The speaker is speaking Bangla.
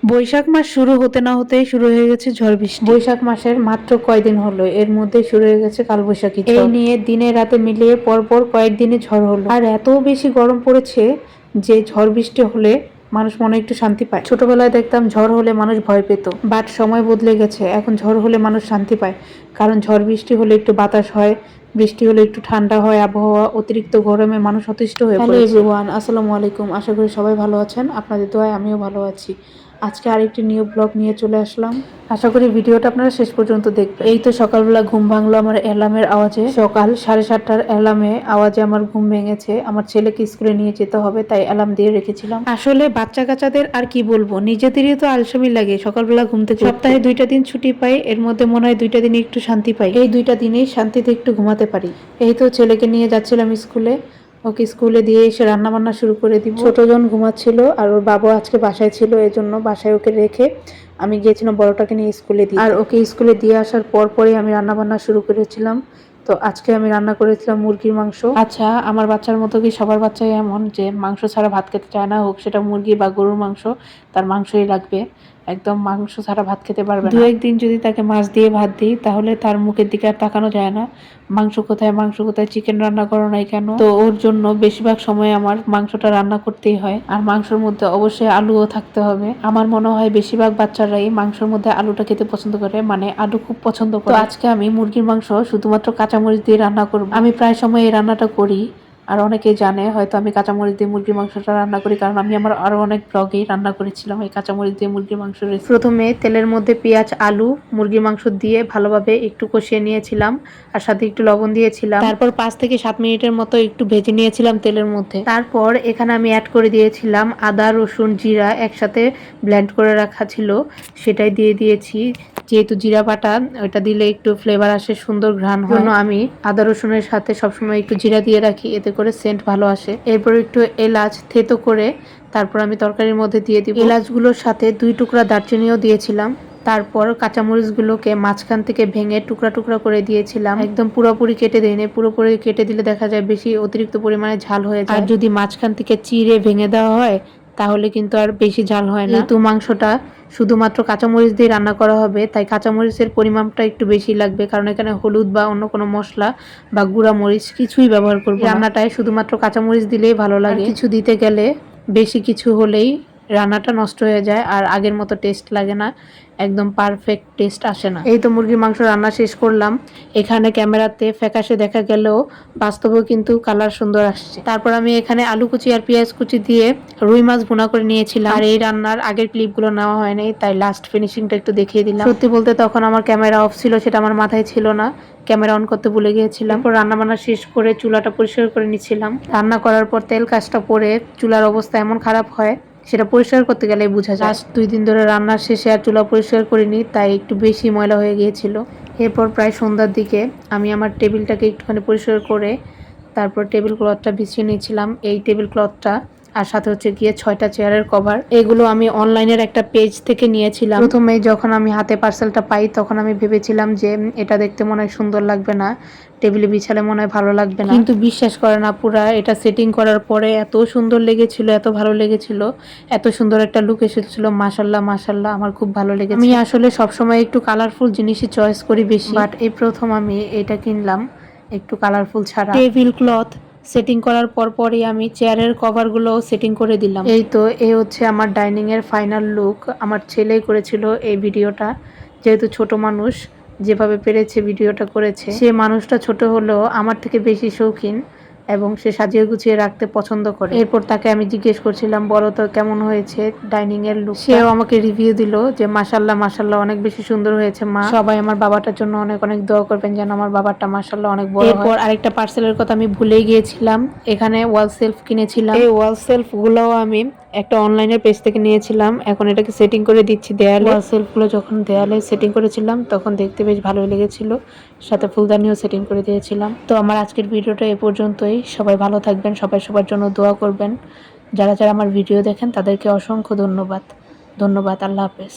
বৈশাখ মাস শুরু হতে না হতেই শুরু হয়ে গেছে ঝড় বৃষ্টি। বৈশাখ মাসের মাত্র কয়দিন হলো, এর মধ্যে শুরু হয়ে গেছে কালবৈশাখী ঝড়। এই নিয়ে দিনে রাতে মিলিয়ে পরপর কয়েকদিনে ঝড় হলো, আর এত বেশি গরম পড়েছে যে ঝড় বৃষ্টি হলে মানুষ মনে একটু শান্তি পায়। ছোটবেলায় দেখতাম ঝড় হলে মানুষ ভয় পেত, বাট সময় বদলে গেছে, এখন ঝড় হলে মানুষ শান্তি পায়। কারণ ঝড় বৃষ্টি হলে একটু বাতাস হয়, বৃষ্টি হলে একটু ঠান্ডা হয় আবহাওয়া, অতিরিক্ত গরমে মানুষ অতিষ্ঠ হয়ে পড়ে। হ্যালো এভরিওয়ান, আসসালামু আলাইকুম। আশা করি সবাই ভালো আছেন, আপনাদের দোয়ায় আমিও ভালো আছি। আজকে আরেকটি নিউ ব্লগ নিয়ে চলে আসলাম। আশা করি ভিডিওটা আপনারা শেষ পর্যন্ত দেখবেন। এই তো সকালবেলা ঘুম ভাঙলো আমার অ্যালার্মের আওয়াজে। সকাল 7:30টার অ্যালার্মে আওয়াজে আমার ঘুম ভেঙেছে। আমার ছেলেকে স্কুলে নিয়ে যেতে হবে, তাই অ্যালার্ম দিয়ে রেখেছিলাম। আসলে বাচ্চা কাচ্চাদের আর কি বলবো, নিজেদেরই তো আলসেমি লাগে সকালবেলা ঘুম থেকে। সপ্তাহে 2টা দিন ছুটি পাই, এর মধ্যে মনে হয় 2টা দিনে একটু শান্তি পাই। এই 2টা দিনেই শান্তিতে একটু ঘুমাতে পারি। এই তো ছেলেকে নিয়ে যাচ্ছিলাম স্কুলে, ওকে স্কুলে দিয়ে এসে রান্না বান্না শুরু করে দিব। ছোটজন ঘুমাচ্ছিল আর ওর বাবা আজকে বাসায় ছিল, এই জন্য বাসায় ওকে রেখে আমি গিয়েছিলাম বড়টাকে নিয়ে স্কুলে দিয়ে। আর ওকে স্কুলে দিয়ে আসার পরই আমি রান্না বান্না শুরু করেছিলাম। তো আজকে আমি রান্না করেছিলাম মুরগির মাংস। আচ্ছা, আমার বাচ্চার মতো কি সবার বাচ্চাই এমন যে মাংস ছাড়া ভাত খেতে চায় না? হোক সেটা মুরগি বা গরুর মাংস, তার মাংসই লাগবে, একদম মাংস ছাড়া ভাত খেতে পারবে না। 2-1 দিন যদি তাকে মাছ দিয়ে ভাত দিই, তাহলে তার মুখের দিকে আর তাকানো যায় না। মাংস কোথায়, মাংস কোথায়, চিকেন রান্না করো নাই কেন? তো ওর জন্য বেশিরভাগ সময় আমার মাংসটা রান্না করতেই হয়। আর মাংসের মধ্যে অবশ্যই আলুও থাকতে হবে। আমার মনে হয় বেশিরভাগ বাচ্চারাই মাংসের মধ্যে আলুটা খেতে পছন্দ করে, মানে আলু খুব পছন্দ করে। তো আজকে আমি মুরগির মাংস শুধুমাত্র কাঁচামরিচ দিয়ে রান্না করব। আমি প্রায় সময় এই রান্নাটা করি, আর অনেকেই জানে হয়তো আমি কাঁচামরিচ দিয়ে মুরগির মাংসটা রান্না করি, কারণ আমি আমার আরো অনেক ব্লগেই রান্না করেছিলাম এই কাঁচামরিচ দিয়ে মুরগির মাংস রেসিপি। প্রথমে তেলের মধ্যে পেঁয়াজ, আলু, মুরগির মাংস দিয়ে ভালোভাবে একটু কষিয়ে নিয়েছিলাম, আর সাথে একটু লবণ দিয়েছিলাম। তারপর 5 থেকে 7 মিনিটের মতো একটু ভেজে নিয়েছিলাম তেলের মধ্যে। তারপর এখানে আমি অ্যাড করে দিয়েছিলাম আদা, রসুন, জিরা একসাথে ব্লেন্ড করে রাখা ছিল, সেটাই দিয়ে দিয়েছি। যেহেতু জিরা বাটা, ওটা দিলে একটু ফ্লেভার আসে, সুন্দর ঘ্রাণ হয়, জন্য আমি আদা রসুনের সাথে সবসময় একটু জিরা দিয়ে রাখি, এতে করে সেন্ট ভালো আসে। এরপর একটু এলাচ থেতো করে তারপর আমি তরকারির মধ্যে দিয়ে দিব। এলাচগুলোর সাথে 2 টুকরা দারচিনিও দিয়েছিলাম। তারপর কাঁচামরিচগুলোকে মাঝখান থেকে ভেঙে টুকরা টুকরা করে দিয়েছিলাম, একদম পুরোপুরি কেটে দিইনি। পুরোপুরি কেটে দিলে দেখা যায় বেশি অতিরিক্ত পরিমাণে ঝাল হয়ে যায়, আর যদি মাঝখান থেকে চিড়ে ভেঙে দেওয়া হয় তাহলে কিন্তু আর বেশি ঝাল হয় না। যেহেতু মাংসটা শুধুমাত্র কাঁচামরিচ দিয়ে রান্না করা হবে, তাই কাঁচামরিচের পরিমাণটা একটু বেশি লাগবে, কারণ এখানে হলুদ বা অন্য কোনো মশলা বা গুঁড়া মরিচ কিছুই ব্যবহার করব না। রান্নাটায় শুধুমাত্র কাঁচামরিচ দিলেই ভালো লাগে। কিছু দিতে গেলে বেশি কিছু হলেই রান্নাটা নষ্ট হয়ে যায়, আর আগের মতো টেস্ট লাগে না, একদম পারফেক্ট টেস্ট আসে না। এই তো মুরগির মাংস রান্না শেষ করলাম। এখানে ক্যামেরাতে ফ্যাকাশে দেখা গেলেও বাস্তবেও কিন্তু কালার সুন্দর আসছে। তারপর আমি এখানে আলু কুচি আর পেঁয়াজ কুচি দিয়ে রুই মাছ ভুনা করে নিয়েছিলাম। আর এই রান্নার আগের ক্লিপগুলো নেওয়া হয়নি, তাই লাস্ট ফিনিশিংটা একটু দেখিয়ে দিলাম। সত্যি বলতে তখন আমার ক্যামেরা অফ ছিল, সেটা আমার মাথায় ছিল না, ক্যামেরা অন করতে ভুলে গিয়েছিলাম। তারপর রান্না বান্না শেষ করে চুলাটা পরিষ্কার করে নিচ্ছিলাম। রান্না করার পর তেল কাজটা পরে চুলার অবস্থা এমন খারাপ হয়, সেটা পরিষ্কার করতে গেলেই বোঝা যায়। লাস্ট 2 দিন ধরে রান্নার শেষে আর চুলা পরিষ্কার করিনি, তাই একটু বেশি ময়লা হয়ে গিয়েছিল। এরপর প্রায় সন্ধ্যার দিকে আমি আমার টেবিলটাকে একটুখানি পরিষ্কার করে তারপর টেবিল ক্লথটা বিছিয়ে নিয়েছিলাম। এই টেবিল ক্লথটা আর সাথে হচ্ছে গিয়ে 6টা চেয়ারের কভার, এগুলো আমি অনলাইনের একটা পেজ থেকে নিয়েছিলাম। প্রথমে যখন আমি হাতে পার্সেলটা পাই তখন আমি ভেবেছিলাম যে এটা দেখতে মনে হয় সুন্দর লাগবে না, টেবিলে বিছালে মনে হয় ভালো লাগবে না, কিন্তু বিশ্বাস করেন আপুরা, এটা সেটিং করার পরে এত সুন্দর লেগেছিল, এত ভালো লেগেছিল, এত সুন্দর একটা লুক এসেছিল। মাশাল্লাহ মাশাল্লাহ, আমার খুব ভালো লেগেছে। আমি আসলে সবসময় একটু কালারফুল জিনিসই চয়েস করি বেশি, বাট এই প্রথম আমি এটা কিনলাম একটু কালারফুল ছাড়া। টেবিল ক্লথ সেটিং করার পরই আমি চেয়ারের কভারগুলো সেটিং করে দিলাম। এই তো এই হচ্ছে আমার ডাইনিং এর ফাইনাল লুক। আমার ছেলেই করেছিল এই ভিডিওটা, যেহেতু ছোট মানুষ, যেভাবে পেরেছে ভিডিওটা করেছে। সে মানুষটা ছোট হলেও আমার থেকে বেশি শৌখিন এবং সে সাজিয়ে গুছিয়ে রাখতে পছন্দ করে। এরপর তাকে আমি জিজ্ঞেস করছিলাম, বলো তো কেমন হয়েছে ডাইনিং এর লুক। সেও আমাকে রিভিউ দিল যে মাশাল্লাহ মাশাল্লাহ, অনেক বেশি সুন্দর হয়েছে মা, সবাই আমার বাবাটার জন্য অনেক অনেক দোয়া করবেন যেন আমার বাবাটা মাশাল্লাহ অনেক বড় হয়। এরপর আরেকটা পার্সেলের কথা আমি ভুলেই গিয়েছিলাম, এখানে ওয়াল সেলফ কিনেছিলাম। এই ওয়াল সেলফ গুলোও আমি একটা অনলাইনের পেজ থেকে নিয়েছিলাম। এখন এটাকে সেটিং করে দিচ্ছি দেয়ালে। ওয়াল সেলফগুলো যখন দেয়ালে সেটিং করেছিলাম তখন দেখতে বেশ ভালোই লেগেছিল, সাথে ফুলদানিও সেটিং করে দিয়েছিলাম। তো আমার আজকের ভিডিওটা এ পর্যন্তই। সবাই ভালো থাকবেন, সবাই সবার জন্য দোয়া করবেন। যারা যারা আমার ভিডিও দেখেন তাদেরকে অসংখ্য ধন্যবাদ। আল্লাহ হাফেজ।